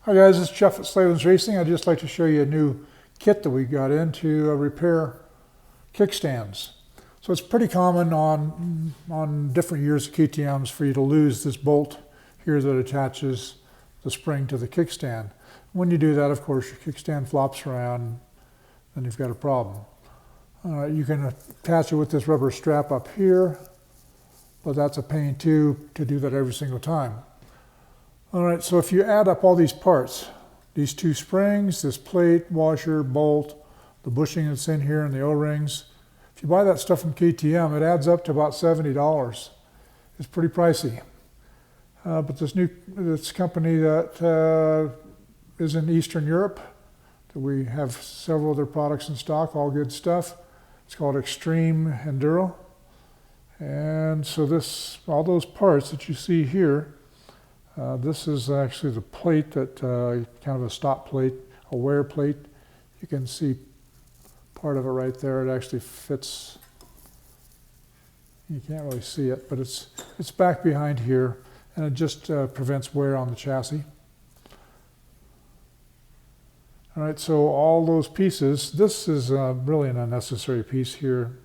Hi guys, it's Jeff at Slavens Racing. I'd just like to show you a new kit that we got in to repair kickstands. So it's pretty common on different years of KTMs for you to lose this bolt here that attaches the spring to the kickstand. When you do that, of course, your kickstand flops around and you've got a problem. You can attach it with this rubber strap up here, but that's a pain too to do that every single time. All right, so if you add up all these parts, these two springs, this plate, washer, bolt, the bushing that's in here, and the O-rings, if you buy that stuff from KTM, it adds up to about $70. It's pretty pricey. But this company that is in Eastern Europe, that we have several of their products in stock, all good stuff. It's called Extreme Enduro. And so all those parts that you see here, this is actually the plate that, kind of a stop plate, a wear plate. You can see part of it right there. It actually fits. You can't really see it, but it's back behind here, and it just prevents wear on the chassis. All right, so all those pieces, this is really an unnecessary piece here.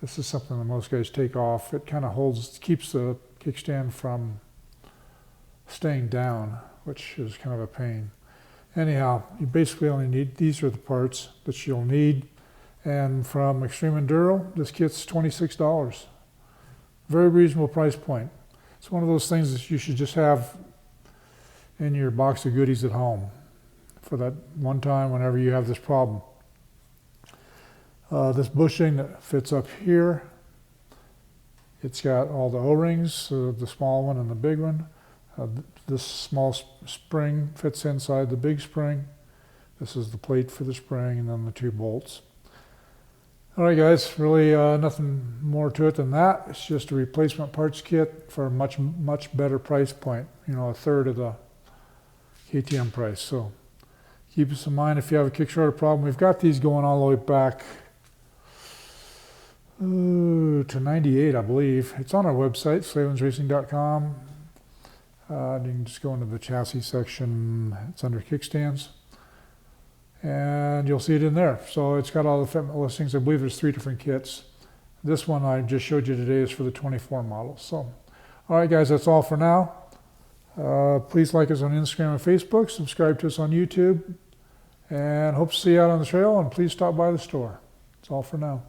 This is something that most guys take off. It kind of keeps the kickstand from staying down, which is kind of a pain. Anyhow, you basically only need, these are the parts that you'll need. And from Extreme Enduro, this kit's $26. Very reasonable price point. It's one of those things that you should just have in your box of goodies at home for that one time whenever you have this problem. This bushing that fits up here, it's got all the O-rings, the small one and the big one. This small spring fits inside the big spring. This is the plate for the spring, and then the two bolts. All right, guys, really nothing more to it than that. It's just a replacement parts kit for a much, much better price point. You know, a third of the KTM price. So keep this in mind if you have a kickstarter problem. We've got these going all the way back to '98, I believe. It's on our website, slavensracing.com. You can just go into the chassis section. It's under kickstands, and you'll see it in there. So it's got all the fitment listings. I believe there's 3 different kits. This one I just showed you today is for the 24 model. So, all right, guys, that's all for now. Please like us on Instagram and Facebook. Subscribe to us on YouTube, and hope to see you out on the trail. And please stop by the store. That's all for now.